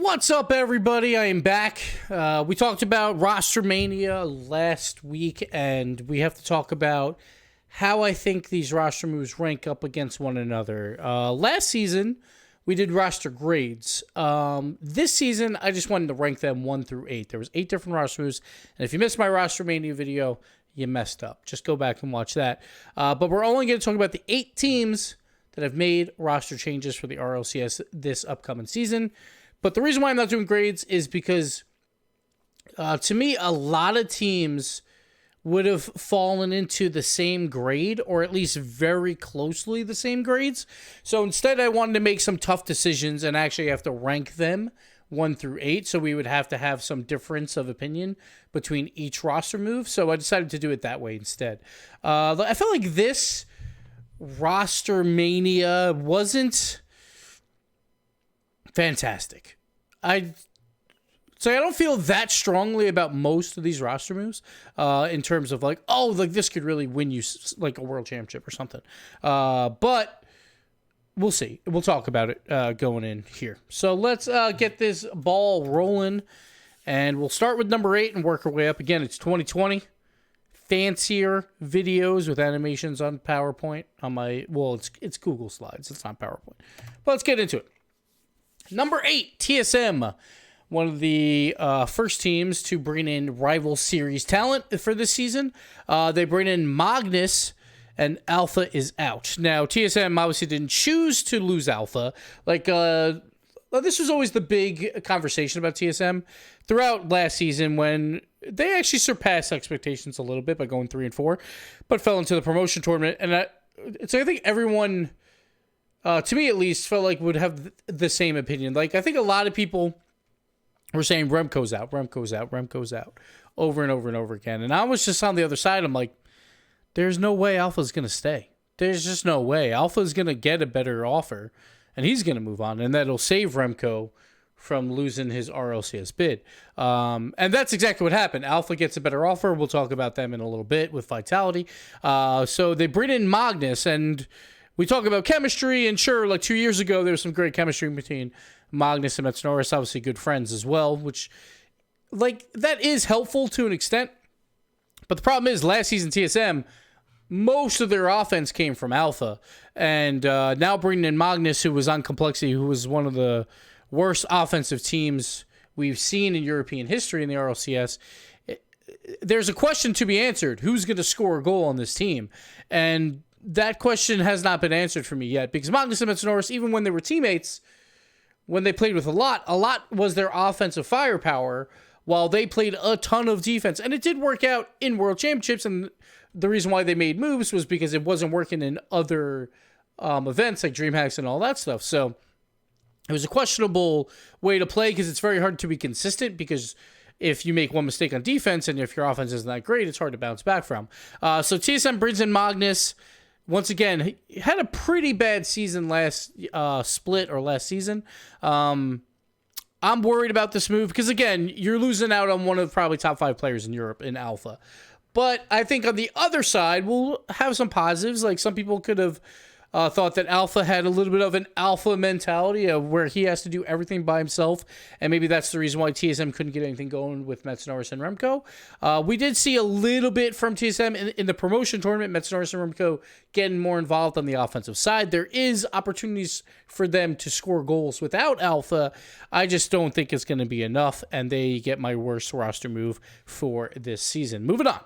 What's up, everybody? I am back. We talked about Roster Mania last week, and we have to talk about how I think these roster moves rank up against one another. Last season, we did roster grades. This season, I just wanted to rank them 1 through 8. There was 8 different roster moves, and if you missed my Roster Mania video, you messed up. Just go back and watch that. But we're only going to talk about the 8 teams that have made roster changes for the Rlcs this upcoming season. But the reason why I'm not doing grades is because, to me, a lot of teams would have fallen into the same grade, or at least very closely the same grades. So instead, I wanted to make some tough decisions and actually have to rank them 1 through 8. So we would have to have some difference of opinion between each roster move. So I decided to do it that way instead. I felt like this Roster Mania wasn't fantastic. I don't feel that strongly about most of these roster moves in terms of like, oh, like this could really win you like a world championship or something. But we'll see. We'll talk about it going in here. So let's get this ball rolling, and we'll start with number 8 and work our way up. Again, it's 2020. Fancier videos with animations on PowerPoint on my, well, it's Google Slides. It's not PowerPoint. But let's get into it. Number 8, TSM, one of the first teams to bring in rival series talent for this season. They bring in Magnus, and Alpha is out. Now, TSM obviously didn't choose to lose Alpha. Like, this was always the big conversation about TSM throughout last season, when they actually surpassed expectations a little bit by going 3-4, but fell into the promotion tournament. And so I think everyone, to me at least, felt like would have the same opinion. Like, I think a lot of people were saying Remco's out, over and over and over again. And I was just on the other side. I'm like, there's no way Alpha's going to stay. There's just no way. Alpha's going to get a better offer, and he's going to move on, and that'll save Remco from losing his RLCS bid. And that's exactly what happened. Alpha gets a better offer. We'll talk about them in a little bit with Vitality. So they bring in Magnus, and we talk about chemistry, and sure, like 2 years ago, there was some great chemistry between Magnus and Metsnoris, obviously good friends as well, which, like, that is helpful to an extent. But the problem is, last season TSM, most of their offense came from Alpha. And now bringing in Magnus, who was on Complexity, who was one of the worst offensive teams we've seen in European history in the RLCS, there's a question to be answered. Who's going to score a goal on this team? And that question has not been answered for me yet, because Magnus and Metsnoris, even when they were teammates, when they played with a lot was their offensive firepower, while they played a ton of defense. And it did work out in World Championships, and the reason why they made moves was because it wasn't working in other events like DreamHacks and all that stuff. So it was a questionable way to play, because it's very hard to be consistent, because if you make one mistake on defense and if your offense isn't that great, it's hard to bounce back from. So TSM brings in Magnus. Once again, he had a pretty bad season last season. I'm worried about this move because, again, you're losing out on one of the probably top 5 players in Europe in Alpha. But I think on the other side, we'll have some positives. Like, some people could have thought that Alpha had a little bit of an alpha mentality of where he has to do everything by himself. And maybe that's the reason why TSM couldn't get anything going with Metsnoris and Remco. We did see a little bit from TSM in the promotion tournament, Metsnoris and Remco getting more involved on the offensive side. There is opportunities for them to score goals without Alpha. I just don't think it's going to be enough, and they get my worst roster move for this season. Moving on.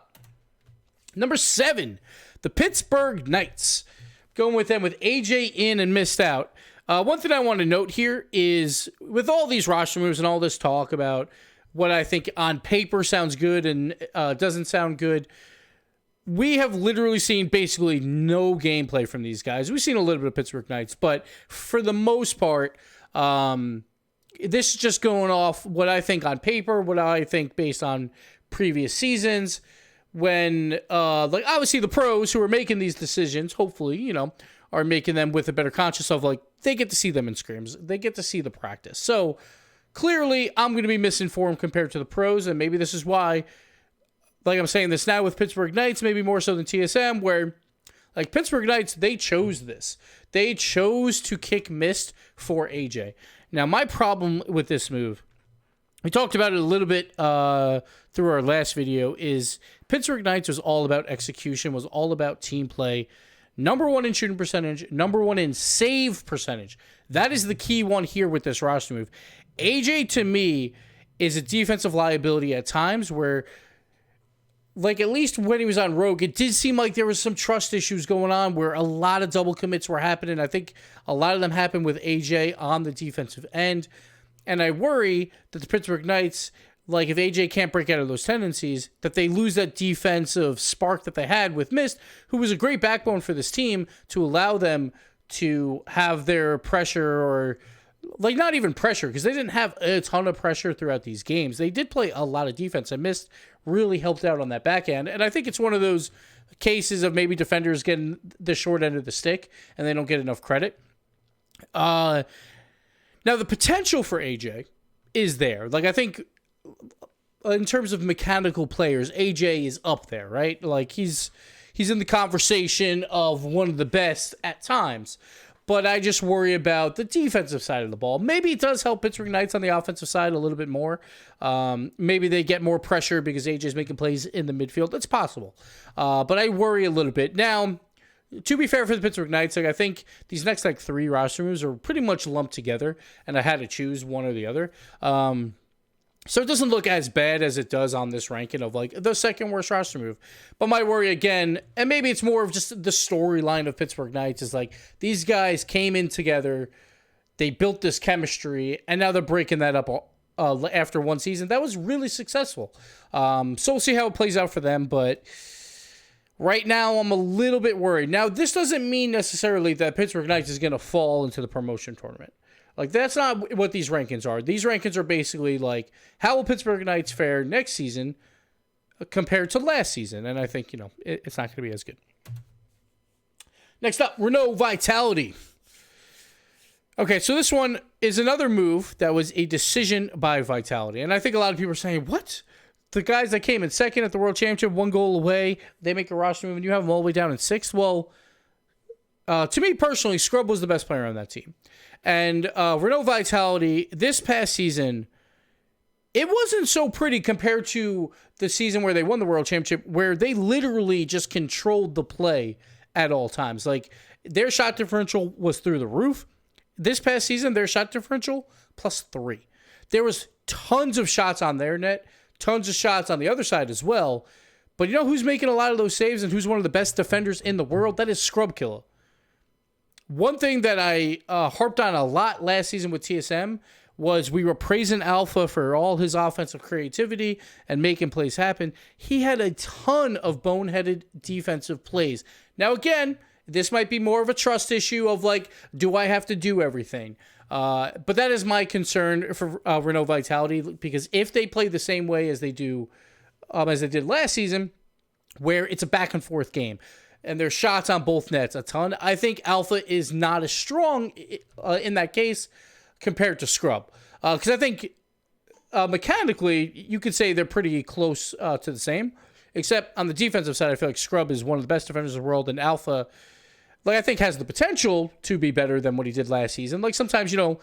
Number 7, the Pittsburgh Knights. Going with them with AJ in and missed out. One thing I want to note here is, with all these roster moves and all this talk about what I think on paper sounds good and doesn't sound good, we have literally seen basically no gameplay from these guys. We've seen a little bit of Pittsburgh Knights, but for the most part, this is just going off what I think on paper, what I think based on previous seasons. When, like, obviously the pros who are making these decisions, hopefully, are making them with a better conscience of, like, they get to see them in scrims. They get to see the practice. So, clearly, I'm going to be misinformed compared to the pros, and maybe this is why, like I'm saying this now with Pittsburgh Knights, maybe more so than TSM, where Like Pittsburgh Knights, they chose this. They chose to kick Mist for AJ. Now, my problem with this move, we talked about it a little bit through our last video, is Pittsburgh Knights was all about execution, was all about team play. Number one in shooting percentage, number one in save percentage. That is the key one here with this roster move. AJ, to me, is a defensive liability at times where, like, at least when he was on Rogue, it did seem like there was some trust issues going on where a lot of double commits were happening. I think a lot of them happened with AJ on the defensive end. And I worry that the Pittsburgh Knights, like, if AJ can't break out of those tendencies, that they lose that defensive spark that they had with Mist, who was a great backbone for this team to allow them to have their pressure, or, like, not even pressure, because they didn't have a ton of pressure throughout these games. They did play a lot of defense, and Mist really helped out on that back end. And I think it's one of those cases of maybe defenders getting the short end of the stick, and they don't get enough credit. Now, the potential for AJ is there. Like, I think in terms of mechanical players, AJ is up there, right? Like, he's in the conversation of one of the best at times. But I just worry about the defensive side of the ball. Maybe it does help Pittsburgh Knights on the offensive side a little bit more. Maybe they get more pressure because AJ's making plays in the midfield. That's possible. But I worry a little bit. Now, to be fair for the Pittsburgh Knights, like, I think these next, like, 3 roster moves are pretty much lumped together, and I had to choose one or the other. So it doesn't look as bad as it does on this ranking of, like, the second worst roster move. But my worry, again, and maybe it's more of just the storyline of Pittsburgh Knights, is like, these guys came in together, they built this chemistry, and now they're breaking that up after one season. That was really successful. So we'll see how it plays out for them, but right now I'm a little bit worried. Now, this doesn't mean necessarily that Pittsburgh Knights is going to fall into the promotion tournament. Like, that's not what these rankings are. These rankings are basically like, how will Pittsburgh Knights fare next season compared to last season? And I think, you know, it's not going to be as good. Next up, Renault Vitality. Okay, so this one is another move that was a decision by Vitality. And I think a lot of people are saying, what? The guys that came in second at the World Championship, 1 goal away, they make a roster move and you have them all the way down in 6th? Well, to me personally, Scrub was the best player on that team. And Renault Vitality, this past season, it wasn't so pretty compared to the season where they won the World Championship, where they literally just controlled the play at all times. Like, their shot differential was through the roof. This past season, their shot differential +3. There was tons of shots on their net, tons of shots on the other side as well. But you know who's making a lot of those saves and who's one of the best defenders in the world? That is Scrub Killer. One thing that I harped on a lot last season with TSM was we were praising Alpha for all his offensive creativity and making plays happen. He had a ton of boneheaded defensive plays. Now, again, this might be more of a trust issue of, like, do I have to do everything? But that is my concern for Renault Vitality, because if they play the same way as they do as they did last season, where it's a back and forth game, and there's shots on both nets a ton, I think Alpha is not as strong in that case compared to Scrub. Because I think mechanically, you could say they're pretty close to the same. Except on the defensive side, I feel like Scrub is one of the best defenders in the world, and Alpha, like, I think has the potential to be better than what he did last season. Like, sometimes, you know,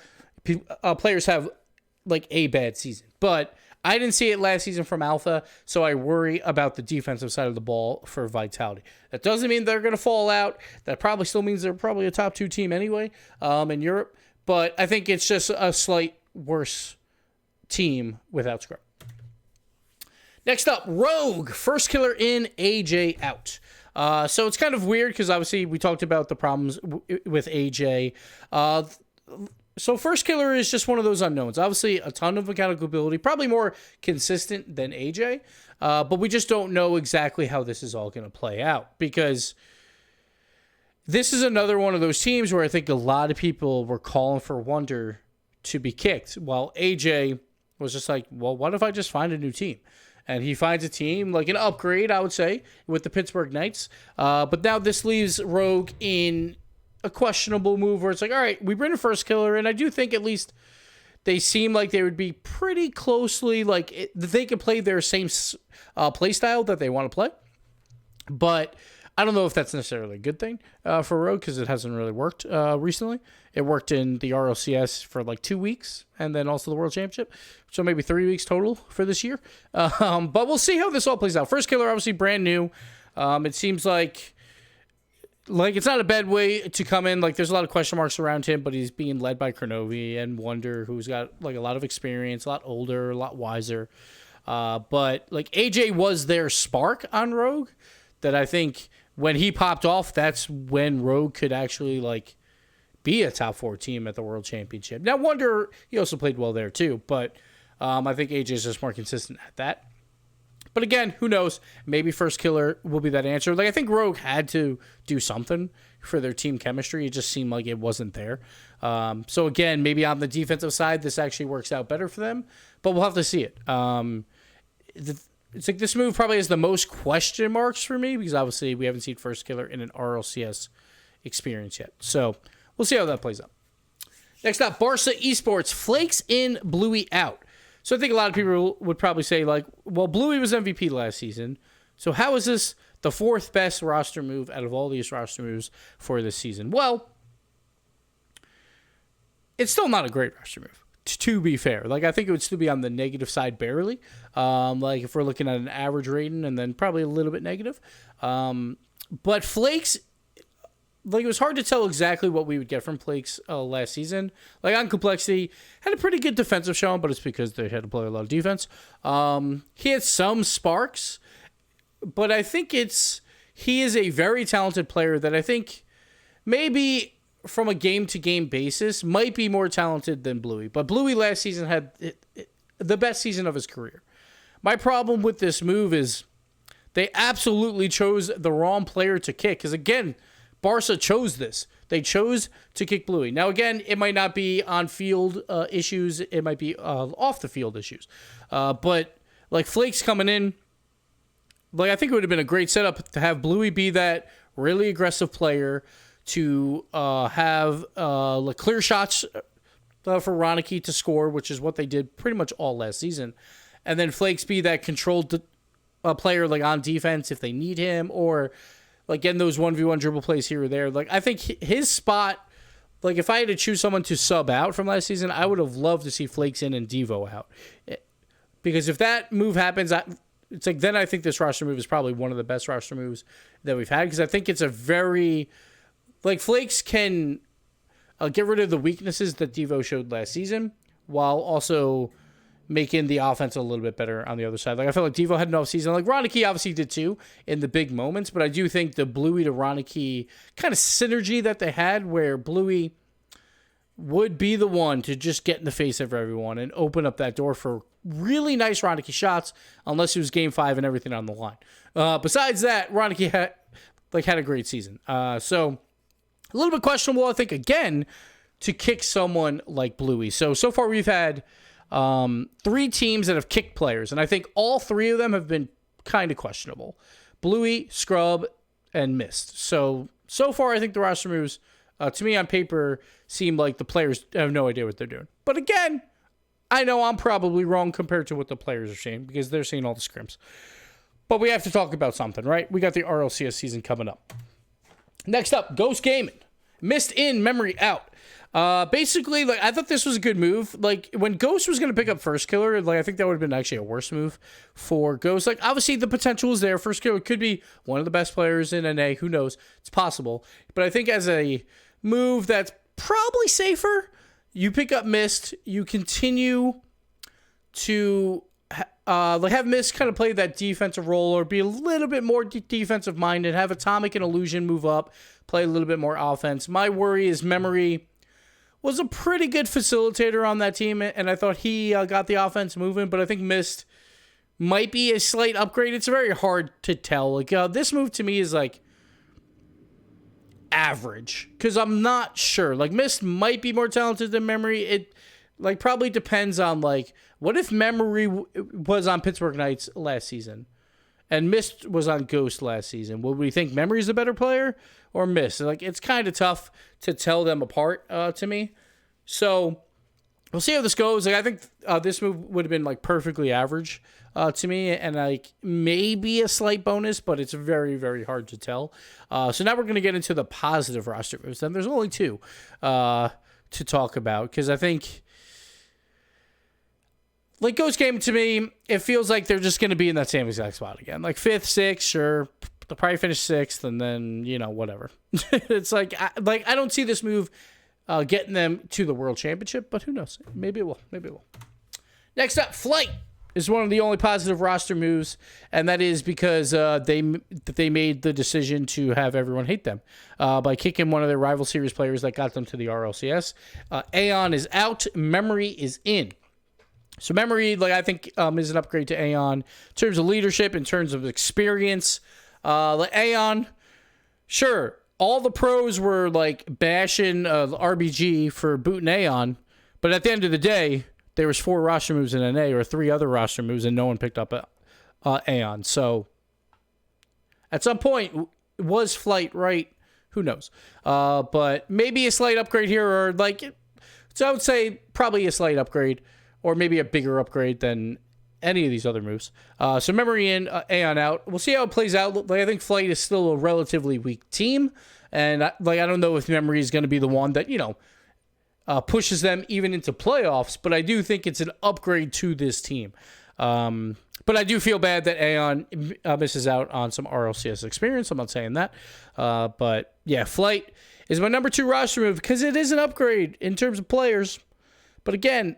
players have, like, a bad season. But I didn't see it last season from Alpha, so I worry about the defensive side of the ball for Vitality. That doesn't mean they're going to fall out. That probably still means they're probably a top 2 team anyway in Europe. But I think it's just a slight worse team without Scrub. Next up, Rogue. First killer in, AJ out. So it's kind of weird because obviously we talked about the problems with AJ. So first killer is just one of those unknowns. Obviously, a ton of mechanical ability, probably more consistent than AJ, but we just don't know exactly how this is all going to play out, because this is another one of those teams where I think a lot of people were calling for Wonder to be kicked, while AJ was just like, well, what if I just find a new team? And he finds a team, like an upgrade, I would say, with the Pittsburgh Knights. But now this leaves Rogue in a questionable move where it's like, all right, we bring a first killer, and I do think at least they seem like they would be pretty closely, like, they could play their same play style that they want to play. But I don't know if that's necessarily a good thing for Rogue because it hasn't really worked recently. It worked in the RLCS for like 2 weeks and then also the World Championship. So maybe 3 weeks total for this year. But we'll see how this all plays out. First Killer, obviously brand new. It seems like it's not a bad way to come in. Like there's a lot of question marks around him, but he's being led by Kronovi and Wonder, who's got like a lot of experience, a lot older, a lot wiser. But like AJ was their spark on Rogue that I think when he popped off, that's when Rogue could actually like be a top 4 team at the World Championship. Now Wonder, he also played well there too, but I think AJ is just more consistent at that. But again, who knows? Maybe First Killer will be that answer. Like I think Rogue had to do something for their team chemistry. It just seemed like it wasn't there. So again, maybe on the defensive side, this actually works out better for them. But we'll have to see it. It's like this move probably has the most question marks for me because obviously we haven't seen First Killer in an RLCS experience yet. So we'll see how that plays out. Next up, Barsa Esports flakes in Bluey out. So I think a lot of people would probably say, like, well, Bluey was MVP last season. So how is this the 4th best roster move out of all these roster moves for this season? Well, it's still not a great roster move, to be fair. Like, I think it would still be on the negative side barely. Like, if we're looking at an average rating and then probably a little bit negative. But Flakes, like, it was hard to tell exactly what we would get from Flakes last season. Like, on complexity, had a pretty good defensive showing, but it's because they had to play a lot of defense. He had some sparks, but I think he is a very talented player that I think maybe from a game-to-game basis might be more talented than Bluey. But Bluey last season had the best season of his career. My problem with this move is they absolutely chose the wrong player to kick. Because, again, Barsa chose this. They chose to kick Bluey. Now, again, it might not be on-field issues. It might be off-the-field issues. But, like, Flakes coming in, like, I think it would have been a great setup to have Bluey be that really aggressive player, to have like clear shots for Ronicky to score, which is what they did pretty much all last season. And then Flakes be that controlled player like on defense if they need him, or like getting those 1v1 dribble plays here or there. Like I think his spot, like if I had to choose someone to sub out from last season, I would have loved to see Flakes in and Devo out. Because if that move happens, it's like then I think this roster move is probably one of the best roster moves that we've had, because I think it's a very... Like, Flakes can get rid of the weaknesses that Devo showed last season while also making the offense a little bit better on the other side. Like, I felt like Devo had an off season. Like, Ronicky obviously did too in the big moments, but I do think the Bluey to Ronicky kind of synergy that they had, where Bluey would be the one to just get in the face of everyone and open up that door for really nice Ronicky shots, unless it was Game 5 and everything on the line. Besides that, Ronicky had a great season. So a little bit questionable, I think, again, to kick someone like Bluey. So far we've had 3 teams that have kicked players, and I think all 3 of them have been kind of questionable. Bluey, Scrub, and Mist. So far I think the roster moves, to me on paper, seem like the players have no idea what they're doing. But again, I know I'm probably wrong compared to what the players are saying, because they're seeing all the scrims. But we have to talk about something, right? We got the RLCS season coming up. Next up, Ghost Gaming. Mist in, Memory out. Basically, like, I thought this was a good move. Like, when Ghost was going to pick up First Killer, like, I think that would have been actually a worse move for Ghost. Like, obviously, the potential is there. First Killer could be one of the best players in NA. Who knows? It's possible. But I think as a move that's probably safer, you pick up Mist. You continue to have Mist kind of play that defensive role, or be a little bit more defensive minded, have Atomic and Illusion move up, play a little bit more offense. My worry is Memory was a pretty good facilitator on that team, and I thought he got the offense moving, but I think Mist might be a slight upgrade. It's very hard to tell. Like, this move to me is like average, because I'm not sure. Like, Mist might be more talented than Memory. It like probably depends on, like, what if Memory was on Pittsburgh Knights last season and Mist was on Ghost last season? Would we think Memory's a better player or Mist? Like, it's kind of tough to tell them apart to me. So we'll see how this goes. Like, I think this move would have been like perfectly average to me, and like maybe a slight bonus, but it's very, very hard to tell. So now we're going to get into the positive roster moves. Then there's only two to talk about, because I think, like, Ghost Game, to me, it feels like they're just going to be in that same exact spot again. Like 5th, 6th, sure. They'll probably finish 6th, and then, whatever. It's like I don't see this move getting them to the World Championship, but who knows? Maybe it will. Maybe it will. Next up, Flight is one of the only positive roster moves, and that is because they made the decision to have everyone hate them by kicking one of their rival series players that got them to the RLCS. Aeon is out. Memory is in. So Memory, like, I think is an upgrade to Aeon in terms of leadership, in terms of experience. Like Aeon, sure, all the pros were like bashing RBG for booting Aeon, but at the end of the day, there was 4 roster moves in NA or 3 other roster moves, and no one picked up Aeon. So at some point, was Flight right? Who knows? But maybe a slight upgrade here, or like, so I would say probably a slight upgrade, or maybe a bigger upgrade than any of these other moves. So Memory in, Aeon out. We'll see how it plays out. Like, I think Flight is still a relatively weak team, and I don't know if Memory is going to be the one that pushes them even into playoffs, but I do think it's an upgrade to this team. But I do feel bad that Aeon misses out on some RLCS experience. I'm not saying that. But yeah, Flight is my number 2 roster move because it is an upgrade in terms of players. But again,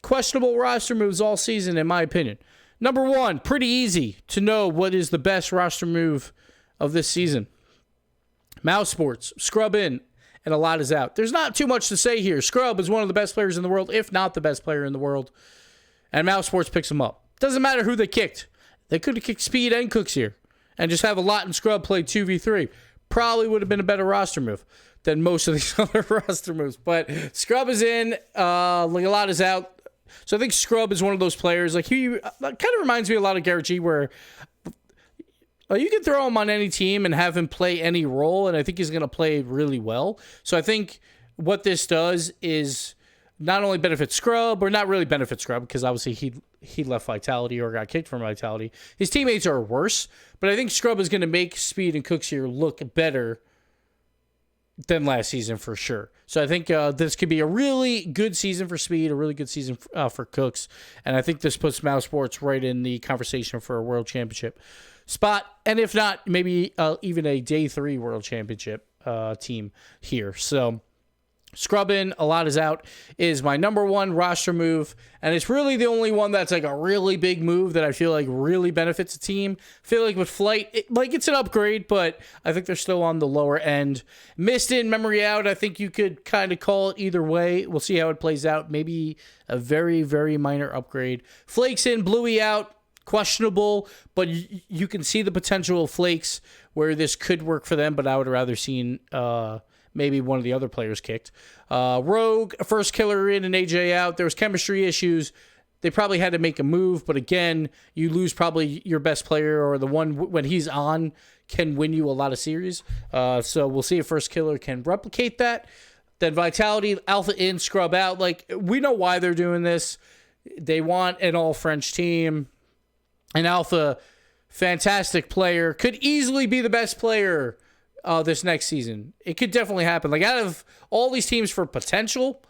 questionable roster moves all season, in my opinion. Number 1, pretty easy to know what is the best roster move of this season. Mouse Sports, Scrub in, and a lot is out. There's not too much to say here. Scrub is one of the best players in the world, if not the best player in the world. And Mouse Sports picks him up. Doesn't matter who they kicked. They could have kicked Speed and Cooks here and just have a lot and Scrub play 2v3. Probably would have been a better roster move than most of these other roster moves. But Scrub is in. Like, a lot is out. So I think Scrub is one of those players. Like, he kind of reminds me a lot of Garrett G, where you can throw him on any team and have him play any role, and I think he's going to play really well. So I think what this does is not only benefit Scrub, or not really benefit Scrub, because obviously he left Vitality or got kicked from Vitality. His teammates are worse, but I think Scrub is going to make Speed and Cooks here look better than last season for sure. So I think this could be a really good season for Speed, a really good season for Cooks, and I think this puts Mouse Sports right in the conversation for a World Championship spot, and if not, maybe even a Day 3 World Championship team here. So Scrub in, a lot is out, is my number 1 roster move, and it's really the only one that's like a really big move that I feel like really benefits a team. I feel like with Flight, it's an upgrade, but I think they're still on the lower end. Mist in, Memory out, I think you could kind of call it either way. We'll see how it plays out. Maybe a very, very minor upgrade. Flakes in, Bluey out, questionable, but you can see the potential of Flakes where this could work for them, but I would rather seen maybe one of the other players kicked. Rogue, first killer in and AJ out. There was chemistry issues. They probably had to make a move, but again, you lose probably your best player, or the one when he's on can win you a lot of series. So we'll see if first killer can replicate that. Then Vitality, Alpha in, Scrub out. Like, we know why they're doing this. They want an all-French team. And Alpha, fantastic player, could easily be the best player this next season. It could definitely happen. Like, out of all these teams for potential,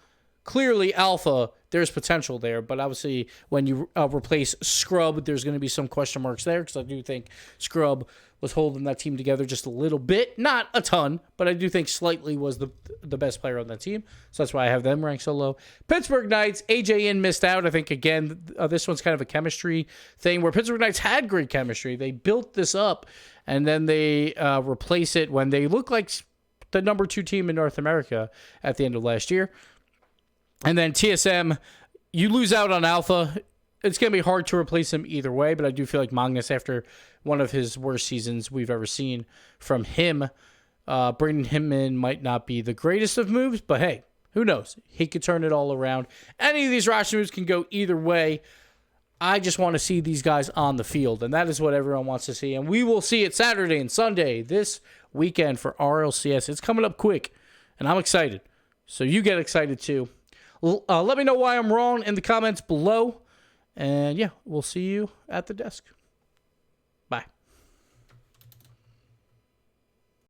clearly Alpha, there's potential there. But obviously, when you replace Scrub, there's going to be some question marks there, because I do think Scrub was holding that team together just a little bit. Not a ton, but I do think slightly was the best player on that team. So that's why I have them ranked so low. Pittsburgh Knights, AJ in, missed out. I think, again, this one's kind of a chemistry thing where Pittsburgh Knights had great chemistry. They built this up, and then they replace it when they look like the number 2 team in North America at the end of last year. And then TSM, you lose out on Alpha. It's going to be hard to replace him either way, but I do feel like Magnus, after one of his worst seasons we've ever seen from him, bringing him in might not be the greatest of moves, but hey, who knows? He could turn it all around. Any of these roster moves can go either way. I just want to see these guys on the field, and that is what everyone wants to see, and we will see it Saturday and Sunday this weekend for RLCS. It's coming up quick, and I'm excited, so you get excited too. Let me know why I'm wrong in the comments below. And yeah, we'll see you at the desk.